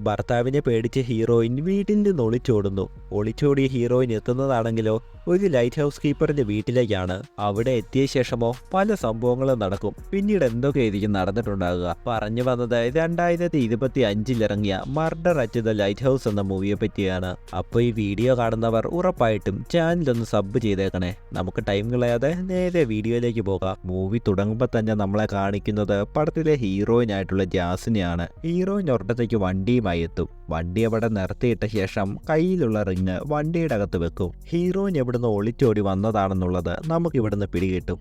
ഭർത്താവിനെ പേടിച്ച് ഹീറോയിൻ വീട്ടിൽ നിന്ന് ഒളിച്ചോടുന്നു. ഒളിച്ചോടിയ ഹീറോയിൻ എത്തുന്നതാണെങ്കിലോ ഒരു ലൈറ്റ് ഹൗസ് കീപ്പറിന്റെ വീട്ടിലേക്കാണ്. അവിടെ എത്തിയ ശേഷമോ പല സംഭവങ്ങളും നടക്കും. പിന്നീട് എന്തൊക്കെയായിരിക്കും നടന്നിട്ടുണ്ടാകുക? പറഞ്ഞു വന്നത് 2025 ഇറങ്ങിയ murder at the light house എന്ന മൂവിയെ പറ്റിയാണ്. അപ്പോൾ ഈ വീഡിയോ കാണുന്നവർ ഉറപ്പായിട്ടും ചാനലൊന്ന് സബ് ചെയ്തേക്കണേ. നമുക്ക് ടൈം കളയാതെ നേരെ വീഡിയോയിലേക്ക് പോകാം. മൂവി തുടങ്ങുമ്പോൾ തന്നെ നമ്മളെ കാണിക്കുന്നത് പടത്തിലെ ഹീറോയിനായിട്ടുള്ള ജാസിനെയാണ്. ഹീറോയിൻ ഒരിടത്തേക്ക് വണ്ടിയുമായി എത്തും. വണ്ടി അവിടെ നിർത്തിയിട്ട ശേഷം കയ്യിലുള്ള റിങ് വണ്ടിയുടെ അകത്ത് വെക്കും. ഹീറോയിൻ എവിടുന്ന് ഒളിച്ചോടി വന്നതാണെന്നുള്ളത് നമുക്ക് ഇവിടുന്ന് പിടികിട്ടും.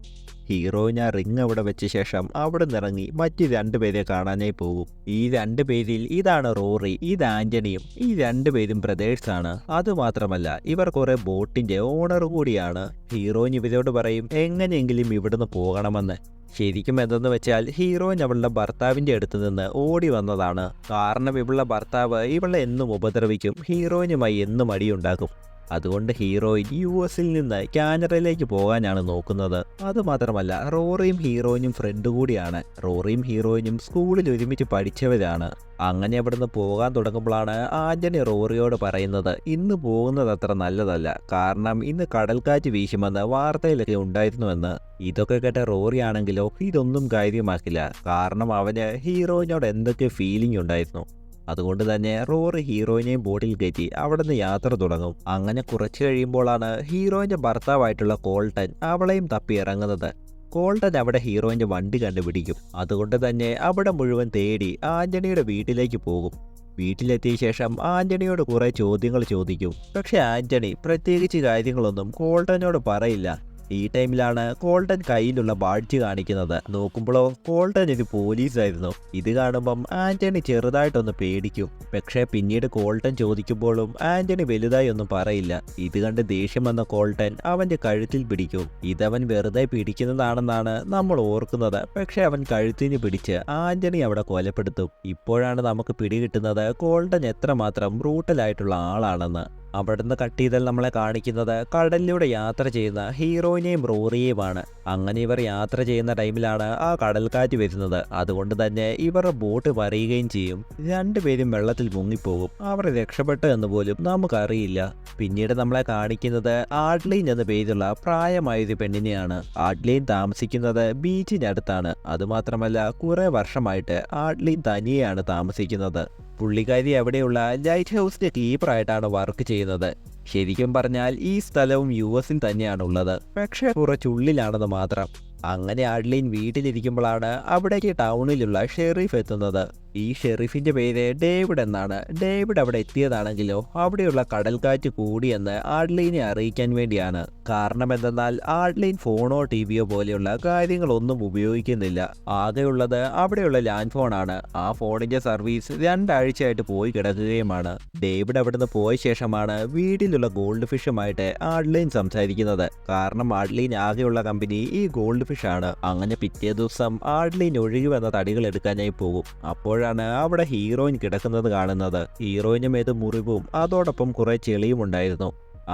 ഹീറോയിൻ ആ റിങ് അവിടെ വെച്ച ശേഷം അവിടെ നിറങ്ങി മറ്റ് രണ്ടുപേരെ കാണാനായി പോകും. ഈ രണ്ടുപേരിൽ ഇതാണ് റോറി, ഇത് ആന്റണിയും. ഈ രണ്ടുപേരും ബ്രദേഴ്സാണ്. അതുമാത്രമല്ല ഇവർ കുറെ ബോട്ടിന്റെ ഓണർ കൂടിയാണ്. ഹീറോയിൻ ഇവരോട് പറയും എങ്ങനെയെങ്കിലും ഇവിടുന്ന് പോകണമെന്ന്. ശരിക്കും എന്തെന്ന് വെച്ചാൽ ഹീറോയിൻ അവളുടെ ഭർത്താവിൻ്റെ അടുത്ത് നിന്ന് ഓടി വന്നതാണ്. കാരണം ഇവളുടെ ഭർത്താവ് ഇവളെ എന്നും ഉപദ്രവിക്കും, ഹീറോയിനുമായി എന്നും അടിയുണ്ടാക്കും. അതുകൊണ്ട് ഹീറോയിൻ US-ൽ നിന്ന് കാനഡയിലേക്ക് പോകാനാണ് നോക്കുന്നത്. അതുമാത്രമല്ല റോറിയും ഹീറോയിനും ഫ്രണ്ട് കൂടിയാണ്. റോറിയും ഹീറോയിനും സ്കൂളിൽ ഒരുമിച്ച് പഠിച്ചവരാണ്. അങ്ങനെ അവിടുന്ന് പോകാൻ തുടങ്ങുമ്പോഴാണ് ആന്റണി റോറിയോട് പറയുന്നത് ഇന്ന് പോകുന്നത് അത്ര നല്ലതല്ല, കാരണം ഇന്ന് കടൽക്കാറ്റ് വീശുമെന്ന് വാർത്തയിലൊക്കെ ഉണ്ടായിരുന്നുവെന്ന്. ഇതൊക്കെ കേട്ട റോറി ആണെങ്കിലോ ഇതൊന്നും കാര്യമാക്കില്ല. കാരണം അവന് ഹീറോയിനോട് എന്തൊക്കെ ഫീലിംഗ് ഉണ്ടായിരുന്നു. അതുകൊണ്ട് തന്നെ റോറി ഹീറോയിനെയും ബോട്ടിൽ കയറ്റി അവിടെ നിന്ന് യാത്ര തുടങ്ങും. അങ്ങനെ കുറച്ച് കഴിയുമ്പോഴാണ് ഹീറോയിൻ്റെ ഭർത്താവായിട്ടുള്ള കോൾട്ടൻ അവളെയും തപ്പി ഇറങ്ങുന്നത്. കോൾട്ടൻ അവിടെ ഹീറോയിൻ്റെ വണ്ടി കണ്ടുപിടിക്കും. അതുകൊണ്ട് തന്നെ അവിടെ മുഴുവൻ തേടി ആന്റണിയുടെ വീട്ടിലേക്ക് പോകും. വീട്ടിലെത്തിയ ശേഷം ആന്റണിയോട് കുറേ ചോദ്യങ്ങൾ ചോദിക്കും. പക്ഷെ ആന്റണി പ്രത്യേകിച്ച് കാര്യങ്ങളൊന്നും കോൾട്ടനോട് പറയില്ല. ഈ ടൈമിലാണ് കോൾട്ടൻ കയ്യിലുള്ള ബാഡ്ജ് കാണിക്കുന്നത്. നോക്കുമ്പോഴോ കോൾട്ടൻ ഒരു പോലീസായിരുന്നു. ഇത് കാണുമ്പം ആന്റണി ചെറുതായിട്ടൊന്ന് പേടിക്കും. പക്ഷേ പിന്നീട് കോൾട്ടൻ ചോദിക്കുമ്പോഴും ആന്റണി വലുതായി ഒന്നും പറയില്ല. ഇത് കണ്ട് ദേഷ്യം വന്ന കോൾട്ടൻ അവന്റെ കഴുത്തിൽ പിടിക്കും. ഇതവൻ വെറുതെ പിടിക്കുന്നതാണെന്നാണ് നമ്മൾ ഓർക്കുന്നത്. പക്ഷെ അവൻ കഴുത്തിന് പിടിച്ച് ആന്റണി അവിടെ കൊലപ്പെടുത്തും. ഇപ്പോഴാണ് നമുക്ക് പിടികിട്ടുന്നത് കോൾട്ടൻ എത്രമാത്രം ബ്രൂട്ടലായിട്ടുള്ള ആളാണെന്ന്. അവിടുന്ന് കട്ട് ചെയ്താൽ നമ്മളെ കാണിക്കുന്നത് കടലിലൂടെ യാത്ര ചെയ്യുന്ന ഹീറോയിനെയും റോറിയെയുമാണ്. അങ്ങനെ ഇവർ യാത്ര ചെയ്യുന്ന ടൈമിലാണ് ആ കടൽക്കാറ്റ് വരുന്നത്. അതുകൊണ്ട് തന്നെ ഇവരുടെ ബോട്ട് മറിയുകയും ചെയ്യും. രണ്ടുപേരും വെള്ളത്തിൽ മുങ്ങിപ്പോകും. അവർ രക്ഷപ്പെട്ടു എന്ന് പോലും നമുക്കറിയില്ല. പിന്നീട് നമ്മളെ കാണിക്കുന്നത് ആഡ്ലീൻ എന്ന പേരുള്ള പ്രായമായൊരു പെണ്ണിനെയാണ്. ആഡ്ലീൻ താമസിക്കുന്നത് ബീച്ചിനടുത്താണ്. അതുമാത്രമല്ല കുറെ വർഷമായിട്ട് ആഡ്ലീൻ തനിയെയാണ് താമസിക്കുന്നത്. പുള്ളിക്കാരി അവിടെയുള്ള ലൈറ്റ് ഹൗസിന്റെ കീപ്പറായിട്ടാണ് വർക്ക് ചെയ്യുന്നത്. ശരിക്കും പറഞ്ഞാൽ ഈ സ്ഥലവും US-ൽ തന്നെയാണുള്ളത്. പക്ഷേ കുറച്ചുള്ളിലാണെന്ന് മാത്രം. അങ്ങനെ ആഡ്ലീൻ വീട്ടിലിരിക്കുമ്പോഴാണ് അവിടേക്ക് ടൗണിലുള്ള ഷെറീഫ് എത്തുന്നത്. ഈ ഷെറീഫിന്റെ പേര് ഡേവിഡ് എന്നാണ്. ഡേവിഡ് അവിടെ എത്തിയതാണെങ്കിലോ അവിടെയുള്ള കടൽക്കാറ്റ് കൂടിയെന്ന് ആഡ്ലീനെ അറിയിക്കാൻ വേണ്ടിയാണ്. കാരണം എന്തെന്നാൽ ആഡ്ലീൻ ഫോണോ TVയോ പോലെയുള്ള കാര്യങ്ങളൊന്നും ഉപയോഗിക്കുന്നില്ല. ആകെയുള്ളത് അവിടെയുള്ള ലാൻഡ് ഫോണാണ്. ആ ഫോണിന്റെ സർവീസ് 2 ആഴ്ചയായിട്ട് പോയി കിടക്കുകയുമാണ്. ഡേവിഡ് അവിടുന്ന് പോയ ശേഷമാണ് വീട്ടിലുള്ള ഗോൾഡ് ഫിഷുമായിട്ട് ആഡ്ലീൻ സംസാരിക്കുന്നത്. കാരണം ആഡ്ലീൻ ആകെയുള്ള കമ്പനി ഈ ഗോൾഡ് ഫിഷാണ്. അങ്ങനെ പിറ്റേ ദിവസം ആഡ്ലീൻ ഒഴുകി വന്ന തടികൾ എടുക്കാനായി പോകും. അപ്പോഴാണ് അവിടെ ഹീറോയിൻ കിടക്കുന്നത് കാണുന്നത്. ഹീറോയിനും ഏത് മുറിവും അതോടൊപ്പം കുറെ ചെളിയും ഉണ്ടായിരുന്നു.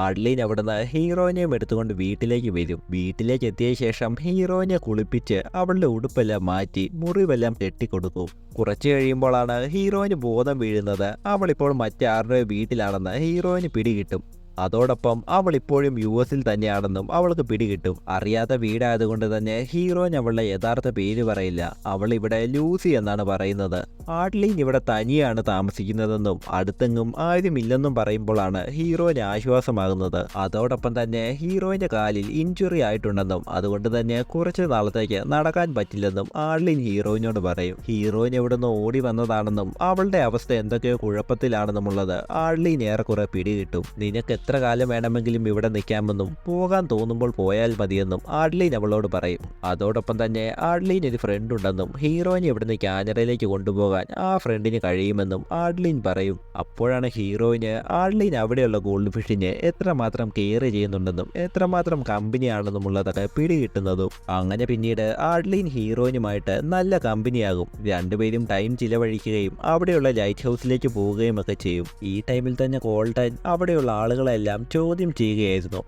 ആഡ്ലീൻ അവിടുന്ന് ഹീറോയിനെയും എടുത്തുകൊണ്ട് വീട്ടിലേക്ക് വരും. വീട്ടിലേക്ക് എത്തിയ ശേഷം ഹീറോയിനെ കുളിപ്പിച്ച് അവളുടെ ഉടുപ്പെല്ലാം മാറ്റി മുറിവെല്ലാം കെട്ടിക്കൊടുക്കും. കുറച്ചു കഴിയുമ്പോഴാണ് ഹീറോയിന് ബോധം വീഴുന്നത്. അവളിപ്പോൾ മറ്റാരുടെ വീട്ടിലാണെന്ന് ഹീറോയിന് പിടികിട്ടും. അതോടൊപ്പം അവൾ ഇപ്പോഴും US-ൽ തന്നെയാണെന്നും അവൾക്ക് പിടികിട്ടും. അറിയാത്ത വീടായതുകൊണ്ട് തന്നെ ഹീറോയിൻ അവളുടെ യഥാർത്ഥ പേര് പറയില്ല. അവൾ ഇവിടെ ലൂസി എന്നാണ് പറയുന്നത്. ആഡ്ലീൻ ഇവിടെ തനിയാണ് താമസിക്കുന്നതെന്നും അടുത്തെങ്ങും ആരുമില്ലെന്നും പറയുമ്പോഴാണ് ഹീറോയിന് ആശ്വാസമാകുന്നത്. അതോടൊപ്പം തന്നെ ഹീറോയിന്റെ കാലിൽ ഇഞ്ചുറി ആയിട്ടുണ്ടെന്നും അതുകൊണ്ട് തന്നെ കുറച്ച് നാളത്തേക്ക് നടക്കാൻ പറ്റില്ലെന്നും ആഡ്ലീൻ ഹീറോയിനോട് പറയും. ഹീറോയിൻ എവിടുന്ന് ഓടി വന്നതാണെന്നും അവളുടെ അവസ്ഥ എന്തൊക്കെയോ കുഴപ്പത്തിലാണെന്നുമുള്ളത് ആഡ്ലീൻ ഏറെക്കുറെ പിടികിട്ടും. നിനക്ക് എത്ര കാലം വേണമെങ്കിലും ഇവിടെ നിൽക്കാമെന്നും പോകാൻ തോന്നുമ്പോൾ പോയാൽ മതിയെന്നും ആഡ്ലീൻ അവളോട് പറയും. അതോടൊപ്പം തന്നെ ആഡ്ലീൻ ഒരു ഫ്രണ്ട് ഉണ്ടെന്നും ഹീറോയിനെ ഇവിടുന്ന് കാനഡയിലേക്ക് കൊണ്ടുപോകാൻ ആ ഫ്രണ്ടിന് കഴിയുമെന്നും ആഡ്ലീൻ പറയും. അപ്പോഴാണ് ഹീറോയിന് ആഡ്ലീൻ അവിടെയുള്ള ഗോൾഡ് ഫിഷിനെ എത്രമാത്രം കെയർ ചെയ്യുന്നുണ്ടെന്നും എത്രമാത്രം കമ്പനിയാണെന്നുമുള്ളതൊക്കെ പിടികിട്ടുന്നതും. അങ്ങനെ പിന്നീട് ആഡ്ലീൻ ഹീറോയിനുമായിട്ട് നല്ല കമ്പനിയാകും. രണ്ടുപേരും ടൈം ചിലവഴിക്കുകയും അവിടെയുള്ള ലൈറ്റ് ഹൗസിലേക്ക് പോവുകയും ഒക്കെ ചെയ്യും. ഈ ടൈമിൽ തന്നെ കോൾട്ടൻ അവിടെയുള്ള ആളുകളെല്ലാം ചോദ്യം ചെയ്യുകയായിരുന്നു.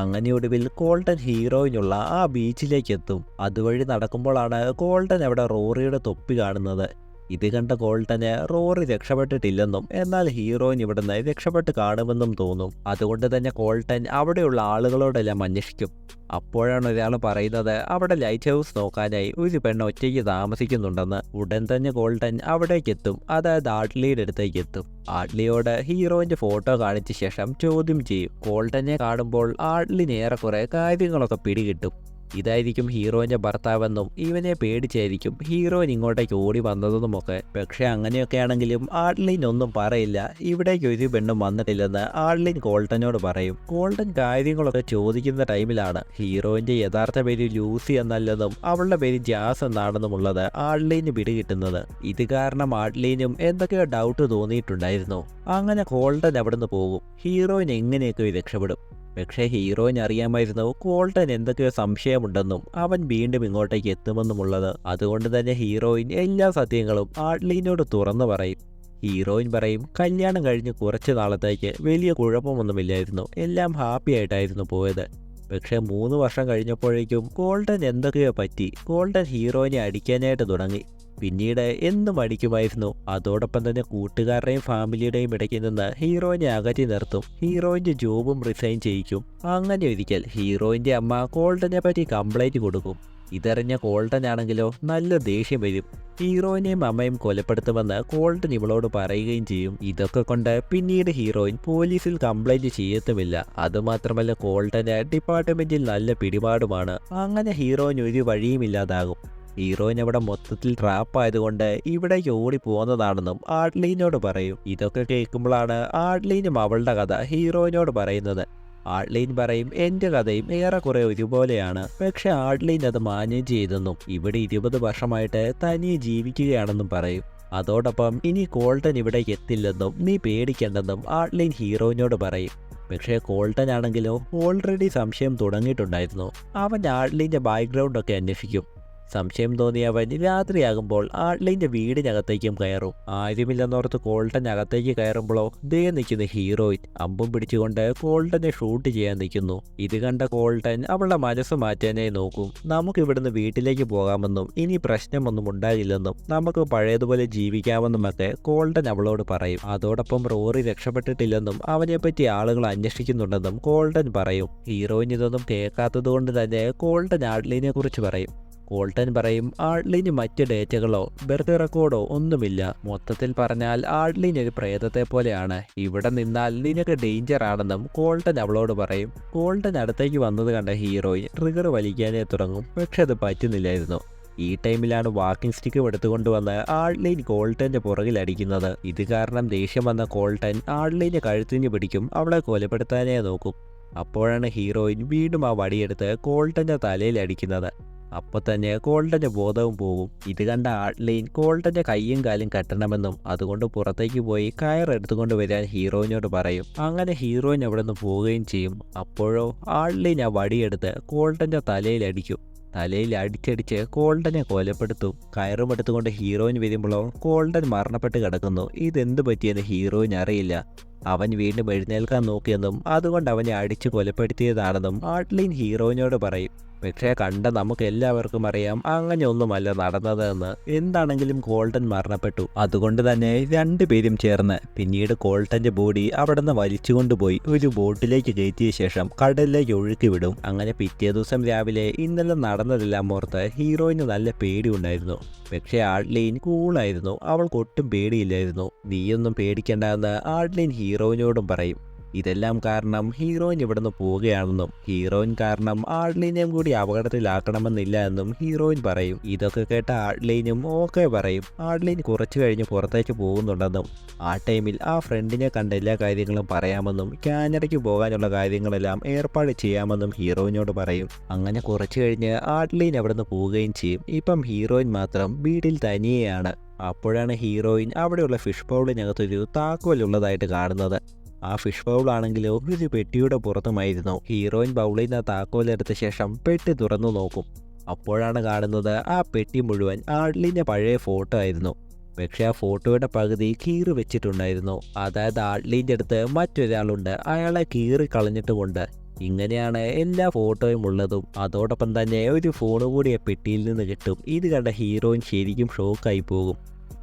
അങ്ങനെ ഒടുവിൽ കോൾട്ടൻ ഹീറോയിനുള്ള ആ ബീച്ചിലേക്ക് എത്തും. അതുവഴി നടക്കുമ്പോഴാണ് കോൾട്ടൻ അവിടെ റോറിയുടെ തൊപ്പി കാണുന്നത്. ഇത് കണ്ട ഗോൾട്ടന് റോറി രക്ഷപ്പെട്ടിട്ടില്ലെന്നും എന്നാൽ ഹീറോയിൻ ഇവിടുന്ന് രക്ഷപ്പെട്ട് കാണുമെന്നും തോന്നും. അതുകൊണ്ട് തന്നെ ഗോൾട്ടൻ അവിടെയുള്ള ആളുകളോടെല്ലാം അന്വേഷിക്കും. അപ്പോഴാണ് ഒരാൾ പറയുന്നത് അവിടെ ലൈറ്റ് ഹൗസ് നോക്കാനായി ഒരു പെണ്ണ് ഒറ്റയ്ക്ക് താമസിക്കുന്നുണ്ടെന്ന്. ഉടൻ തന്നെ ഗോൾട്ടൻ അവിടേക്ക് എത്തും, അതായത് ആഡ്ലിയുടെ അടുത്തേക്ക് എത്തും. ആഡ്ലിയോട് ഹീറോയിന്റെ ഫോട്ടോ കാണിച്ച ശേഷം ചോദ്യം ചെയ്യും. ഗോൾട്ടനെ കാണുമ്പോൾ ആഡ്ലിന് ഏറെക്കുറെ കാര്യങ്ങളൊക്കെ പിടികിട്ടും. ഇതായിരിക്കും ഹീറോയിന്റെ ഭർത്താവെന്നും ഇവനെ പേടിച്ചായിരിക്കും ഹീറോയിൻ ഇങ്ങോട്ടേക്ക് ഓടി വന്നതെന്നുമൊക്കെ. പക്ഷെ അങ്ങനെയൊക്കെയാണെങ്കിലും ആഡ്ലിൻ ഒന്നും പറയില്ല. ഇവിടേക്ക് ഒരു പെണ്ണും വന്നിട്ടില്ലെന്ന് ആഡ്ലിൻ ഗോൾട്ടനോട് പറയും. ഗോൾട്ടൻ കാര്യങ്ങളൊക്കെ ചോദിക്കുന്ന ടൈമിലാണ് ഹീറോയിന്റെ യഥാർത്ഥ പേര് ലൂസി എന്നല്ലെന്നും അവളുടെ പേര് ജാസ് എന്നാണെന്നുമുള്ളത് ആഡ്ലിന് പിടികിട്ടുന്നത്. ഇത് കാരണം ആഡ്ലിനും എന്തൊക്കെയോ ഡൗട്ട് തോന്നിയിട്ടുണ്ടായിരുന്നു. അങ്ങനെ ഗോൾട്ടൻ അവിടുന്ന് പോകും. ഹീറോയിൻ എങ്ങനെയൊക്കെ രക്ഷപ്പെടും. പക്ഷേ ഹീറോയിൻ അറിയാമായിരുന്നു ഗോൾട്ടൻ എന്തൊക്കെയോ സംശയമുണ്ടെന്നും അവൻ വീണ്ടും ഇങ്ങോട്ടേക്ക് എത്തുമെന്നുമുള്ളത്. അതുകൊണ്ട് തന്നെ ഹീറോയിൻ എല്ലാ സത്യങ്ങളും ആഡ്ലിനോട് തുറന്നു പറയും. ഹീറോയിൻ പറയും കല്യാണം കഴിഞ്ഞ് കുറച്ച് നാളത്തേക്ക് വലിയ കുഴപ്പമൊന്നുമില്ലായിരുന്നു, എല്ലാം ഹാപ്പി ആയിട്ടായിരുന്നു പോയത്. പക്ഷേ 3 വർഷം കഴിഞ്ഞപ്പോഴേക്കും ഗോൾട്ടൻ എന്തൊക്കെയോ പറ്റി. ഗോൾട്ടൻ ഹീറോയിനെ അടിക്കാനായിട്ട് തുടങ്ങി. പിന്നീട് എന്നും അടിക്കുമായിരുന്നു. അതോടൊപ്പം തന്നെ കൂട്ടുകാരുടെയും ഫാമിലിയുടെയും ഇടയ്ക്ക് നിന്ന് ഹീറോയിനെ അകറ്റി നിർത്തും. ഹീറോയിന്റെ ജോബും റിസൈൻ ചെയ്യിക്കും. അങ്ങനെ ഒരിക്കൽ ഹീറോയിന്റെ അമ്മ ഗോൾട്ടനെ പറ്റി കംപ്ലൈന്റ് കൊടുക്കും. ഇതറിഞ്ഞ ഗോൾട്ടൻ ആണെങ്കിലോ നല്ല ദേഷ്യം വരും. ഹീറോയിനെയും അമ്മയും കൊലപ്പെടുത്തുമെന്ന് ഗോൾട്ടൻ ഇവളോട് പറയുകയും ചെയ്യും. ഇതൊക്കെ കൊണ്ട് പിന്നീട് ഹീറോയിൻ പോലീസിൽ കംപ്ലൈന്റ് ചെയ്യത്തുമില്ല. അതുമാത്രമല്ല ഗോൾട്ടന് ഡിപ്പാർട്ട്മെന്റിൽ നല്ല പിടിപാടുമാണ്. അങ്ങനെ ഹീറോയിൻ ഒരു വഴിയുമില്ലാതാകും. ഹീറോയിൻ അവിടെ മൊത്തത്തിൽ ട്രാപ്പായതുകൊണ്ട് ഇവിടേക്ക് ഓടി പോകുന്നതാണെന്നും ആഡ്ലീനോട് പറയും. ഇതൊക്കെ കേൾക്കുമ്പോഴാണ് ആഡ്ലീനും അവളുടെ കഥ ഹീറോയിനോട് പറയുന്നത്. ആഡ്ലീൻ പറയും എൻ്റെ കഥയും ഏറെക്കുറെ ഒരുപോലെയാണ്. പക്ഷെ ആഡ്ലീൻ അത് മാനേജ് ചെയ്തെന്നും ഇവിടെ 20 വർഷമായിട്ട് തനിയെ ജീവിക്കുകയാണെന്നും പറയും. അതോടൊപ്പം ഇനി ഗോൾട്ടൻ ഇവിടേക്ക് എത്തില്ലെന്നും നീ പേടിക്കേണ്ടെന്നും ആഡ്ലീൻ ഹീറോയിനോട് പറയും. പക്ഷേ ഗോൾട്ടൻ ആണെങ്കിലോ ഓൾറെഡി സംശയം തുടങ്ങിയിട്ടുണ്ടായിരുന്നു. അവൻ ആഡ്ലീൻ്റെ ബാക്ക്ഗ്രൗണ്ട് ഒക്കെ അന്വേഷിക്കും. സംശയം തോന്നിയ അവൻ രാത്രിയാകുമ്പോൾ ആഡ്ലിന്റെ വീടിനകത്തേക്കും കയറും. ആരുമില്ലെന്നോർത്ത് ഗോൾട്ടൻ അകത്തേക്ക് കയറുമ്പോഴോ ദേ നിൽക്കുന്ന ഹീറോയിൻ അമ്പും പിടിച്ചുകൊണ്ട് ഗോൾട്ടനെ ഷൂട്ട് ചെയ്യാൻ നിൽക്കുന്നു. ഇത് കണ്ട ഗോൾട്ടൻ അവളുടെ മനസ്സ് മാറ്റാനായി നോക്കും. നമുക്ക് ഇവിടുന്ന് വീട്ടിലേക്ക് പോകാമെന്നും ഇനി പ്രശ്നമൊന്നും ഉണ്ടാകില്ലെന്നും നമുക്ക് പഴയതുപോലെ ജീവിക്കാമെന്നുമൊക്കെ ഗോൾട്ടൻ അവളോട് പറയും. അതോടൊപ്പം റോറി രക്ഷപ്പെട്ടിട്ടില്ലെന്നും അവനെപ്പറ്റി ആളുകൾ അന്വേഷിക്കുന്നുണ്ടെന്നും ഗോൾട്ടൻ പറയും. ഹീറോയിൻ ഇതൊന്നും കേൾക്കാത്തത് കൊണ്ട് തന്നെ ഗോൾട്ടൻ ആഡ്ലിനെ കുറിച്ച് പറയും. ഗോൾട്ടൻ പറയും ആഡ്ലിന് മറ്റ് ഡേറ്റകളോ ബർത്ത് റെക്കോർഡോ ഒന്നുമില്ല. മൊത്തത്തിൽ പറഞ്ഞാൽ ആഡ്ലിൻ ഒരു പ്രേതത്തെ പോലെയാണ്. ഇവിടെ നിന്നാൽ നിനക്ക് ഡേഞ്ചർ ആണെന്നും ഗോൾട്ടൻ അവളോട് പറയും. ഗോൾട്ടൻ അടുത്തേക്ക് വന്നത് കണ്ട ഹീറോയിൻ ട്രിഗർ വലിക്കാനേ തുടങ്ങും. പക്ഷെ അത് പറ്റുന്നില്ലായിരുന്നു. ഈ ടൈമിലാണ് വാക്കിംഗ് സ്റ്റിക്ക് എടുത്തുകൊണ്ടുവന്ന് ആഡ്ലിൻ ഗോൾട്ടന്റെ പുറകിൽ അടിക്കുന്നത്. ഇത് കാരണം ദേഷ്യം വന്ന ഗോൾട്ടൻ ആഡ്ലിനെ കഴുത്തിന് പിടിക്കും, അവളെ കൊലപ്പെടുത്താനേ നോക്കും. അപ്പോഴാണ് ഹീറോയിൻ വീണ്ടും ആ വടിയെടുത്ത് ഗോൾട്ടന്റെ തലയിൽ അടിക്കുന്നത്. അപ്പോൾ തന്നെ ഗോൾട്ടന്റെ ബോധവും പോകും. ഇത് കണ്ട ആഡ്ലീൻ ഗോൾട്ടന്റെ കൈയും കാലും കെട്ടണമെന്നും അതുകൊണ്ട് പുറത്തേക്ക് പോയി കയറെടുത്തുകൊണ്ട് വരാൻ ഹീറോയിനോട് പറയും. അങ്ങനെ ഹീറോയിൻ അവിടെ നിന്ന് പോവുകയും ചെയ്യും. അപ്പോഴോ ആഡ്ലീൻ ആ വടിയെടുത്ത് ഗോൾട്ടന്റെ തലയിൽ അടിക്കും. തലയിൽ അടിച്ചടിച്ച് ഗോൾട്ടനെ കൊലപ്പെടുത്തും. കയറും എടുത്തുകൊണ്ട് ഹീറോയിൻ വരുമ്പോഴോ ഗോൾട്ടൻ മരണപ്പെട്ട് കിടക്കുന്നു. ഇതെന്ത് പറ്റിയെന്ന് ഹീറോയിൻ അറിയില്ല. അവൻ വീണ്ടും എഴുന്നേൽക്കാൻ നോക്കിയെന്നും അതുകൊണ്ട് അവനെ അടിച്ചു കൊലപ്പെടുത്തിയതാണെന്നും ആഡ്ലീൻ ഹീറോയിനോട് പറയും. പക്ഷേ കണ്ട നമുക്ക് എല്ലാവർക്കും അറിയാം അങ്ങനെയൊന്നുമല്ല നടന്നതെന്ന്. എന്താണെങ്കിലും ഗോൾട്ടൻ മരണപ്പെട്ടു. അതുകൊണ്ട് തന്നെ രണ്ടുപേരും ചേർന്ന് പിന്നീട് ഗോൾട്ടന്റെ ബോഡി അവിടെ നിന്ന് വലിച്ചുകൊണ്ടുപോയി ഒരു ബോട്ടിലേക്ക് കയറ്റിയ ശേഷം കടലിലേക്ക് ഒഴുക്കി വിടും. അങ്ങനെ പിറ്റേ ദിവസം രാവിലെ ഇന്നലെ നടന്നതെല്ലാം ഓർത്ത് ഹീറോയിന് നല്ല പേടിയുണ്ടായിരുന്നു. പക്ഷേ ആഡ്ലീൻ കൂളായിരുന്നു. അവൾക്ക് ഒട്ടും പേടിയില്ലായിരുന്നു. നീയൊന്നും പേടിക്കേണ്ടെന്ന് ആഡ്ലീൻ ഹീറോയിനോടും പറയും. ഇതെല്ലാം കാരണം ഹീറോയിൻ ഇവിടുന്ന് പോവുകയാണെന്നും ഹീറോയിൻ കാരണം ആഡ്ലീനെയും കൂടി അപകടത്തിലാക്കണമെന്നില്ല എന്നും ഹീറോയിൻ പറയും. ഇതൊക്കെ കേട്ട ആഡ്ലീനും ഓക്കെ പറയും. ആഡ്ലീൻ കുറച്ചു കഴിഞ്ഞ് പുറത്തേക്ക് പോകുന്നുണ്ടെന്നും ആ ടൈമിൽ ആ ഫ്രണ്ടിനെ കണ്ട എല്ലാ കാര്യങ്ങളും പറയാമെന്നും കാനഡയ്ക്ക് പോകാനുള്ള കാര്യങ്ങളെല്ലാം ഏർപ്പാട് ചെയ്യാമെന്നും ഹീറോയിനോട് പറയും. അങ്ങനെ കുറച്ചു കഴിഞ്ഞ് ആഡ്ലീൻ അവിടുന്ന് പോവുകയും ചെയ്യും. ഇപ്പം ഹീറോയിൻ മാത്രം വീട്ടിൽ തനിയെയാണ്. അപ്പോഴാണ് ഹീറോയിൻ അവിടെയുള്ള ഫിഷ് ബൗളിനകത്തൊരു താക്കോലുള്ളതായിട്ട് കാണുന്നത്. ആ ഫിഷ് ബൗൾ ആണെങ്കിലോ ഒരു പെട്ടിയുടെ പുറത്തുമായിരുന്നു. ഹീറോയിൻ ബൗളിൽ നിന്ന് താക്കോലെടുത്ത ശേഷം പെട്ടി തുറന്നു നോക്കും. അപ്പോഴാണ് കാണുന്നത് ആ പെട്ടി മുഴുവൻ ആഡ്ലിൻ്റെ പഴയ ഫോട്ടോ ആയിരുന്നു. പക്ഷേ ആ ഫോട്ടോയുടെ പകുതി കീറി വെച്ചിട്ടുണ്ടായിരുന്നു. അതായത് ആഡ്ലിൻ്റെ അടുത്ത് മറ്റൊരാളുണ്ട്, അയാളെ കീറി കളഞ്ഞിട്ടുമുണ്ട്. ഇങ്ങനെയാണ് എല്ലാ ഫോട്ടോയും ഉള്ളതും. അതോടൊപ്പം തന്നെ ഒരു ഫോൺ കൂടി ആ പെട്ടിയിൽ നിന്ന് കിട്ടും. ഇത് കണ്ട ഹീറോയിൻ ശരിക്കും ഷോക്കായി പോകും.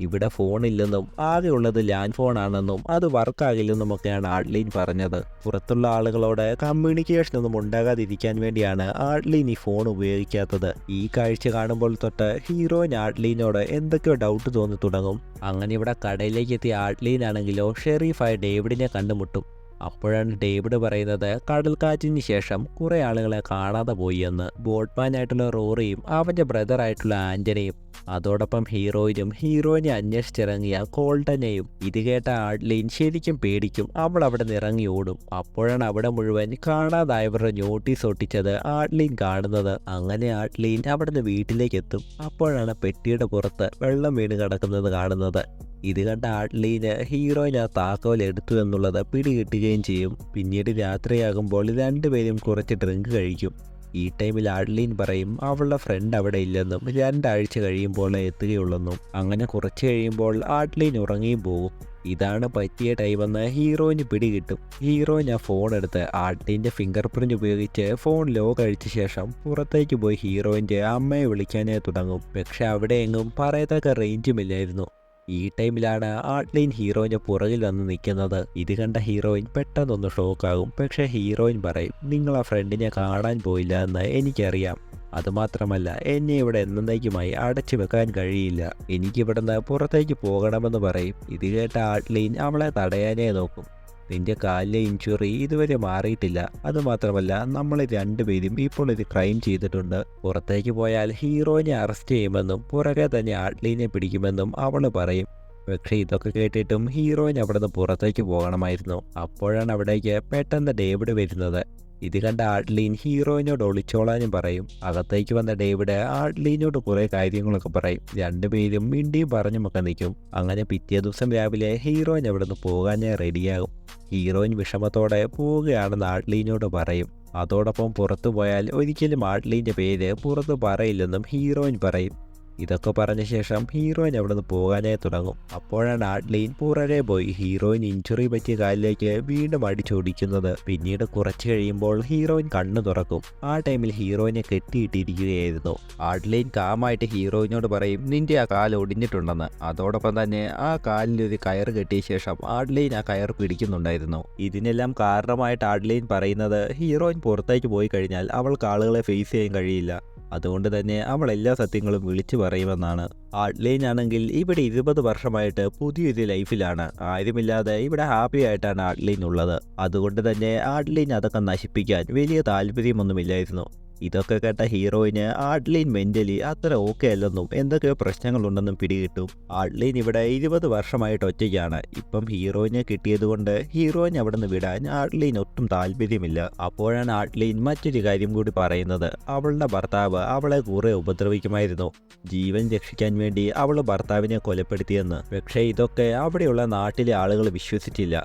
ഇവിടെ ഫോണില്ലെന്നും ആകെയുള്ളത് ലാൻഡ് ഫോണാണെന്നും അത് വർക്കാകില്ലെന്നുമൊക്കെയാണ് ആഡ്ലീൻ പറഞ്ഞത്. പുറത്തുള്ള ആളുകളോട് കമ്മ്യൂണിക്കേഷനൊന്നും ഉണ്ടാകാതിരിക്കാൻ വേണ്ടിയാണ് ആഡ്ലീൻ ഈ ഫോൺ ഉപയോഗിക്കാത്തത്. ഈ കാഴ്ച കാണുമ്പോൾ തൊട്ട് ഹീറോയിൻ ആഡ്ലീനോട് എന്തൊക്കെയോ ഡൗട്ട് തോന്നി തുടങ്ങും. അങ്ങനെ ഇവിടെ കടയിലേക്ക് എത്തിയ ആഡ്ലീൻ ആണെങ്കിലോ ഷെറീഫായ ഡേവിഡിനെ കണ്ടുമുട്ടും. അപ്പോഴാണ് ഡേവിഡ് പറയുന്നത് കടൽക്കാറ്റിന് ശേഷം കുറെ ആളുകളെ കാണാതെ പോയി എന്ന്. ബോട്ട്മാനായിട്ടുള്ള റോറിയും അവൻ്റെ ബ്രദറായിട്ടുള്ള ആൻ്റണിയും അതോടൊപ്പം ഹീറോയിനെ അന്വേഷിച്ചിറങ്ങിയ കോൾട്ടനെയും. ഇത് കേട്ട ആഡ്ലീൻ ശരിക്കും പേടിക്കും. അവൾ അവിടെ നിന്ന് ഇറങ്ങി ഓടും. അപ്പോഴാണ് അവിടെ മുഴുവൻ കാണാതായവരുടെ നോട്ടീസ് ഒട്ടിച്ചത് ആഡ്ലീൻ കാണുന്നത്. അങ്ങനെ ആഡ്ലീൻ അവിടെ നിന്ന് വീട്ടിലേക്ക് എത്തും. അപ്പോഴാണ് പെട്ടിയുടെ പുറത്ത് വെള്ളം വീണ് കിടക്കുന്നത് കാണുന്നത്. ഇത് കണ്ട ആഡ്ലീന് ഹീറോയിൻ ആ താക്കോൽ എടുത്തു എന്നുള്ളത് പിടികിട്ടുകയും ചെയ്യും. പിന്നീട് രാത്രിയാകുമ്പോൾ രണ്ടുപേരും കുറച്ച് ഡ്രിങ്ക് കഴിക്കും. ഈ ടൈമിൽ ആഡ്ലീൻ പറയും അവളുടെ ഫ്രണ്ട് അവിടെ ഇല്ലെന്നും 2 ആഴ്ച കഴിയുമ്പോൾ എത്തുകയുള്ളെന്നും. അങ്ങനെ കുറച്ച് കഴിയുമ്പോൾ ആഡ്ലീൻ ഉറങ്ങിയും പോകും. ഇതാണ് പറ്റിയ ടൈമെന്ന് ഹീറോയിന് പിടികിട്ടും. ഹീറോയിൻ ആ ഫോൺ എടുത്ത് ആഡ്ലീൻ്റെ ഫിംഗർ പ്രിൻ്റ് ഉപയോഗിച്ച് ഫോൺ ലോക്ക് അഴിച്ച ശേഷം പുറത്തേക്ക് പോയി ഹീറോയിൻ്റെ അമ്മയെ വിളിക്കാനായി തുടങ്ങും. പക്ഷെ അവിടെ എങ്ങും പറയത്തക്ക റേഞ്ചുമില്ലായിരുന്നു. ഈ ടൈമിലാണ് ആഡ്ലീൻ ഹീറോയിൻ്റെ പുറകിൽ വന്ന് നിൽക്കുന്നത്. ഇത് കണ്ട ഹീറോയിൻ പെട്ടെന്നൊന്ന് ഷോക്കാകും. പക്ഷേ ഹീറോയിൻ പറയും നിങ്ങൾ ആ ഫ്രണ്ടിനെ കാണാൻ പോയില്ല എന്ന് എനിക്കറിയാം. അതുമാത്രമല്ല എന്നെ ഇവിടെ എന്നേക്കുമായി അടച്ചു വെക്കാൻ കഴിയില്ല. എനിക്കിവിടുന്ന് പുറത്തേക്ക് പോകണമെന്ന് പറയും. ഇത് കേട്ട ആഡ്ലീൻ അവളെ തടയാനേ നോക്കും. നിന്റെ കാലിലെ ഇഞ്ചുറി ഇതുവരെ മാറിയിട്ടില്ല. അതുമാത്രമല്ല നമ്മൾ രണ്ടുപേരും ഇപ്പോൾ ഒരു ക്രൈം ചെയ്തിട്ടുണ്ട്. പുറത്തേക്ക് പോയാൽ ഹീറോയിനെ അറസ്റ്റ് ചെയ്യുമെന്നും പുറകെ തന്നെ ആഡ്ലീനെ പിടിക്കുമെന്നും അവൾ പറയും. പക്ഷേ ഇതൊക്കെ കേട്ടിട്ടും ഹീറോയിൻ അവിടെ നിന്ന് പുറത്തേക്ക് പോകണമായിരുന്നു. അപ്പോഴാണ് അവിടേക്ക് പെട്ടെന്ന് ഡേവിഡ് വരുന്നത്. ഇത് കണ്ട ആഡ്ലീൻ ഹീറോയിനോട് ഒളിച്ചോളാനും പറയും. അകത്തേക്ക് വന്ന ഡേവിഡ് ആഡ്ലീനോട് കുറേ കാര്യങ്ങളൊക്കെ പറയും. രണ്ടുപേരും മിണ്ടിയും പറഞ്ഞുമൊക്കെ നിൽക്കും. അങ്ങനെ പിറ്റേ ദിവസം രാവിലെ ഹീറോയിൻ അവിടെ നിന്ന് പോകാനായി റെഡിയാകും. ഹീറോയിൻ വിഷമത്തോടെ പോവുകയാണെന്ന് ആഡ്ലീനോട് പറയും. അതോടൊപ്പം പുറത്തു പോയാൽ ഒരിക്കലും ആഡ്ലീൻ്റെ പേര് പുറത്തു പറയില്ലെന്നും ഹീറോയിൻ പറയും. ഇതൊക്കെ പറഞ്ഞ ശേഷം ഹീറോയിൻ അവിടെ നിന്ന് പോകാനായി തുടങ്ങും. അപ്പോഴാണ് ആഡ്ലീൻ പുറകെ പോയി ഹീറോയിൻ ഇഞ്ചുറി പറ്റിയ കാലിലേക്ക് വീണ്ടും അടിച്ചോടിക്കുന്നത്. പിന്നീട് കുറച്ച് കഴിയുമ്പോൾ ഹീറോയിൻ കണ്ണു തുറക്കും. ആ ടൈമിൽ ഹീറോയിനെ കെട്ടിയിട്ടിരിക്കുകയായിരുന്നു. ആഡ്ലീൻ കാമായിട്ട് ഹീറോയിനോട് പറയും നിന്റെ ആ കാൽ ഒടിഞ്ഞിട്ടുണ്ടെന്ന്. അതോടൊപ്പം തന്നെ ആ കാലിലൊരു കയർ കെട്ടിയ ശേഷം ആഡ്ലീൻ ആ കയർ പിടിക്കുന്നുണ്ടായിരുന്നു. ഇതിനെല്ലാം കാരണമായിട്ട് ആഡ്ലീൻ പറയുന്നത് ഹീറോയിൻ പുറത്തേക്ക് പോയി കഴിഞ്ഞാൽ അവൾക്ക് ആളുകളെ ഫേസ് ചെയ്യാൻ കഴിയില്ല. അതുകൊണ്ട് തന്നെ അവൾ എല്ലാ സത്യങ്ങളും വിളിച്ചു പറയുമെന്നാണ്. ആഡ്ലീൻ ആണെങ്കിൽ ഇവിടെ 20 വർഷമായിട്ട് പുതിയൊരു ലൈഫിലാണ്. ആരുമില്ലാതെ ഇവിടെ ഹാപ്പി ആയിട്ടാണ് ആഡ്ലീൻ ഉള്ളത്. അതുകൊണ്ട് തന്നെ ആഡ്ലീൻ അതൊക്കെ നശിപ്പിക്കാൻ വലിയ താല്പര്യമൊന്നുമില്ലായിരുന്നു. ഇതൊക്കെ കേട്ട ഹീറോയിന് ആഡ്ലീൻ മെൻ്റലി അത്ര ഓക്കെ അല്ലെന്നും എന്തൊക്കെയോ പ്രശ്നങ്ങളുണ്ടെന്നും പിടികിട്ടും. ആഡ്ലീൻ ഇവിടെ 20 വർഷമായിട്ട് ഒറ്റയ്ക്കാണ്. ഇപ്പം ഹീറോയിനെ കിട്ടിയതുകൊണ്ട് ഹീറോയിൻ അവിടെ നിന്ന് വിടാൻ ആഡ്ലീൻ ഒട്ടും താല്പര്യമില്ല. അപ്പോഴാണ് ആഡ്ലീൻ മറ്റൊരു കാര്യം കൂടി പറയുന്നത്. അവളുടെ ഭർത്താവ് അവളെ കുറെ ഉപദ്രവിക്കുമായിരുന്നു. ജീവൻ രക്ഷിക്കാൻ വേണ്ടി അവൾ ഭർത്താവിനെ കൊലപ്പെടുത്തിയെന്ന്. പക്ഷേ ഇതൊക്കെ അവിടെയുള്ള നാട്ടിലെ ആളുകൾ വിശ്വസിച്ചില്ല.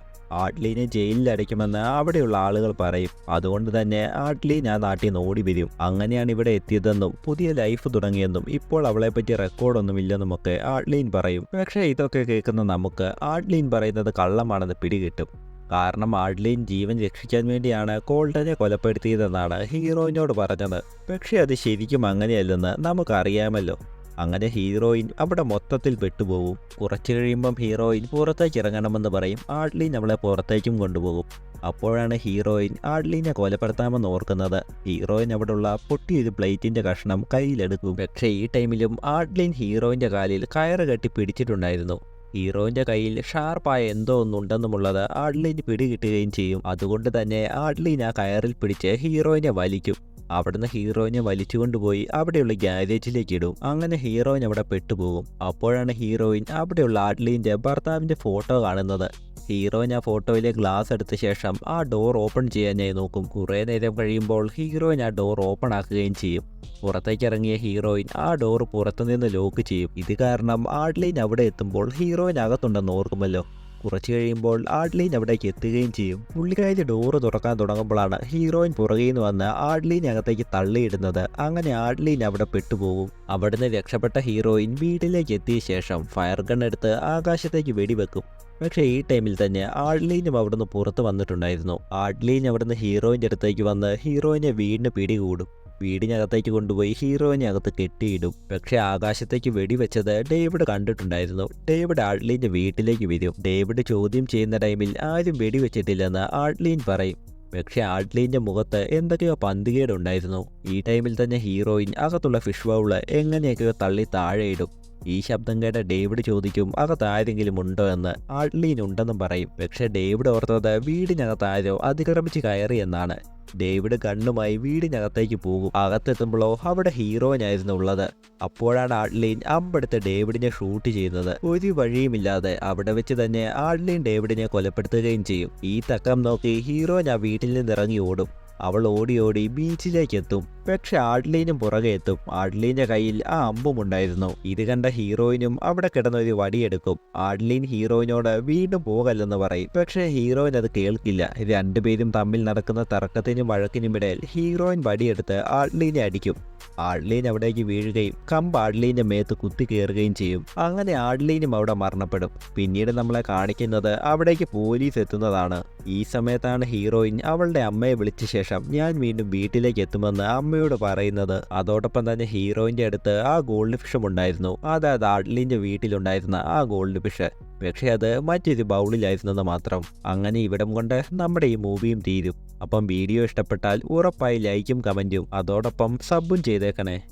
ആഡ്ലീനെ ജയിലിൽ അടയ്ക്കുമെന്ന് അവിടെയുള്ള ആളുകൾ പറയും. അതുകൊണ്ട് തന്നെ ആഡ്ലീൻ ആ നാട്ടിൽ നിന്ന് ഓടി വരും. അങ്ങനെയാണ് ഇവിടെ എത്തിയതെന്നും പുതിയ ലൈഫ് തുടങ്ങിയെന്നും ഇപ്പോൾ അവളെപ്പറ്റി റെക്കോർഡൊന്നുമില്ലെന്നുമൊക്കെ ആഡ്ലീൻ പറയും. പക്ഷേ ഇതൊക്കെ കേൾക്കുന്ന നമുക്ക് ആഡ്ലീൻ പറയുന്നത് കള്ളമാണെന്ന് പിടികിട്ടും. കാരണം ആഡ്ലീൻ ജീവൻ രക്ഷിക്കാൻ വേണ്ടിയാണ് കോൾട്ടനെ കൊലപ്പെടുത്തിയതെന്നാണ് ഹീറോയിനോട് പറഞ്ഞത്. പക്ഷേ അത് ശരിക്കും അങ്ങനെയല്ലെന്ന് നമുക്കറിയാമല്ലോ. അങ്ങനെ ഹീറോയിൻ അവിടെ മൊത്തത്തിൽ പെട്ടുപോകും. കുറച്ച് കഴിയുമ്പം ഹീറോയിൻ പുറത്തേക്ക് ഇറങ്ങണമെന്ന് പറയും. ആഡ്ലീൻ അവളെ പുറത്തേക്കും കൊണ്ടുപോകും. അപ്പോഴാണ് ഹീറോയിൻ ആഡ്ലീനെ കൊലപ്പെടുത്താമെന്ന് ഓർക്കുന്നത്. ഹീറോയിൻ അവിടെയുള്ള പൊട്ടിയൊരു പ്ലേറ്റിൻ്റെ കഷ്ണം കയ്യിലെടുക്കും. പക്ഷേ ഈ ടൈമിലും ആഡ്ലീൻ ഹീറോയിൻ്റെ കാലിൽ കയറ് കെട്ടി പിടിച്ചിട്ടുണ്ടായിരുന്നു. ഹീറോയിൻ്റെ കയ്യിൽ ഷാർപ്പായ എന്തോ ഒന്നുണ്ടെന്നുമുള്ളത് ആഡ്ലീന് പിടികിട്ടുകയും ചെയ്യും. അതുകൊണ്ട് തന്നെ ആഡ്ലീൻ ആ കയറിൽ പിടിച്ച് ഹീറോയിനെ വലിക്കും. അവിടുന്ന് ഹീറോയിനെ വലിച്ചുകൊണ്ടുപോയി അവിടെയുള്ള ഗ്യാരേജിലേക്ക് ഇടും. അങ്ങനെ ഹീറോയിൻ അവിടെ പെട്ടുപോകും. അപ്പോഴാണ് ഹീറോയിൻ അവിടെയുള്ള ആഡ്ലീൻ്റെ ഭർത്താവിൻ്റെ ഫോട്ടോ കാണുന്നത്. ഹീറോയിൻ ആ ഫോട്ടോയിലെ ഗ്ലാസ് എടുത്ത ശേഷം ആ ഡോർ ഓപ്പൺ ചെയ്യാനായി നോക്കും. കുറേ നേരം കഴിയുമ്പോൾ ഹീറോയിൻ ആ ഡോർ ഓപ്പൺ ആക്കുകയും ചെയ്യും. പുറത്തേക്ക് ഇറങ്ങിയ ഹീറോയിൻ ആ ഡോർ പുറത്തുനിന്ന് ലോക്ക് ചെയ്യും. ഇത് കാരണം ആഡ്ലീൻ അവിടെ എത്തുമ്പോൾ ഹീറോയിൻ അകത്തുണ്ടെന്ന് ഓർക്കുമല്ലോ. കുറച്ച് കഴിയുമ്പോൾ ആഡ്ലീൻ അവിടേക്ക് എത്തുകയും ചെയ്യും. പുള്ളിക്കാരി ഡോറ് തുറക്കാൻ തുടങ്ങുമ്പോഴാണ് ഹീറോയിൻ പുറകിൽ നിന്ന് വന്ന് ആഡ്ലീൻ അകത്തേക്ക് തള്ളിയിടുന്നത്. അങ്ങനെ ആഡ്ലീൻ അവിടെ പെട്ടുപോകും. അവിടുന്ന് രക്ഷപ്പെട്ട ഹീറോയിൻ വീട്ടിലേക്ക് എത്തിയ ശേഷം ഫയർ ഗൺ എടുത്ത് ആകാശത്തേക്ക് വെടിവെക്കും. പക്ഷേ ഈ ടൈമിൽ തന്നെ ആഡ്ലീനും അവിടുന്ന് പുറത്ത് വന്നിട്ടുണ്ടായിരുന്നു. ആഡ്ലീൻ അവിടുന്ന് ഹീറോയിൻ്റെ അടുത്തേക്ക് വന്ന് ഹീറോയിനെ വീടിന് പിടികൂടും. വീടിനകത്തേക്ക് കൊണ്ടുപോയി ഹീറോയിനെ അകത്ത് കെട്ടിയിടും. പക്ഷെ ആകാശത്തേക്ക് വെടിവെച്ചത് ഡേവിഡ് കണ്ടിട്ടുണ്ടായിരുന്നു. ഡേവിഡ് ആഡ്ലീന്റെ വീട്ടിലേക്ക് വരും. ഡേവിഡ് ചോദ്യം ചെയ്യുന്ന ടൈമിൽ ആരും വെടിവെച്ചിട്ടില്ലെന്ന് ആഡ്ലീൻ പറയും. പക്ഷെ ആഡ്ലീന്റെ മുഖത്ത് എന്തൊക്കെയോ പന്തികേടുണ്ടായിരുന്നു. ഈ ടൈമിൽ തന്നെ ഹീറോയിൻ അകത്തുള്ള ഫിഷ് ബൗള് എങ്ങനെയൊക്കെയോ തള്ളി താഴെയിടും. ഈ ശബ്ദം കേട്ട ഡേവിഡ് ചോദിക്കും അകത്ത് ആരെങ്കിലും ഉണ്ടോ എന്ന്. ആഡ്ലീൻ ഉണ്ടെന്നും പറയും. പക്ഷെ ഡേവിഡ് ഓർത്തത് വീടിനകത്ത് ആരോ അതിക്രമിച്ച് കയറി എന്നാണ്. ഡേവിഡ് കണ്ണുമായി വീടിനകത്തേക്ക് പോകും. അകത്തെത്തുമ്പോഴോ അവിടെ ഹീറോയിനായിരുന്നു ഉള്ളത്. അപ്പോഴാണ് ആഡ്ലീൻ അമ്പെടുത്ത് ഡേവിഡിനെ ഷൂട്ട് ചെയ്യുന്നത്. ഒരു വഴിയുമില്ലാതെ അവിടെ വെച്ച് തന്നെ ആഡ്ലീൻ ഡേവിഡിനെ കൊലപ്പെടുത്തുകയും ചെയ്യും. ഈ തക്കം നോക്കി ഹീറോയിൻ ആ വീട്ടിൽ നിന്നിറങ്ങി ഓടും. അവൾ ഓടി ഓടി ബീച്ചിലേക്ക് എത്തും. പക്ഷെ ആഡ്ലീനും പുറകെ എത്തും. ആഡ്ലീന്റെ കയ്യിൽ ആ അമ്പും ഉണ്ടായിരുന്നു. ഇത് കണ്ട ഹീറോയിനും അവിടെ കിടന്ന ഒരു വടിയെടുക്കും. ആഡ്ലീൻ ഹീറോയിനോട് വീണ്ടും പോകല്ലെന്ന് പറയും. പക്ഷേ ഹീറോയിൻ അത് കേൾക്കില്ല. രണ്ടുപേരും തമ്മിൽ നടക്കുന്ന തർക്കത്തിനും വഴക്കിനുമിടയിൽ ഹീറോയിൻ വടിയെടുത്ത് ആഡ്ലീനെ അടിക്കും. ആഡ്ലീൻ അവിടേക്ക് വീഴുകയും കമ്പ് ആഡ്ലീന്റെ മേത്ത് കുത്തി കയറുകയും ചെയ്യും. അങ്ങനെ ആഡ്ലീനും അവിടെ മരണപ്പെടും. പിന്നീട് നമ്മളെ കാണിക്കുന്നത് അവിടേക്ക് പോലീസ് എത്തുന്നതാണ്. ഈ സമയത്താണ് ഹീറോയിൻ അവളുടെ അമ്മയെ വിളിച്ച ശേഷം ഞാൻ വീണ്ടും വീട്ടിലേക്ക് എത്തുമെന്ന് അമ്മയോട് പറയുന്നത്. അതോടൊപ്പം തന്നെ ഹീറോയിന്റെ അടുത്ത് ആ ഗോൾഡ് ഫിഷും ഉണ്ടായിരുന്നു. അതായത് ആഡ്ലീന്റെ വീട്ടിലുണ്ടായിരുന്ന ആ ഗോൾഡ് ഫിഷ്. പക്ഷെ അത് മറ്റൊരു ബൗളിലായിരുന്നെന്ന് മാത്രം. അങ്ങനെ ഇവിടം കൊണ്ട് നമ്മുടെ ഈ മൂവിയും തീരും. അപ്പം വീഡിയോ ഇഷ്ടപ്പെട്ടാൽ ഉറപ്പായി ലൈക്കും കമന്റും അതോടൊപ്പം സബും ചെയ്തേക്കണേ.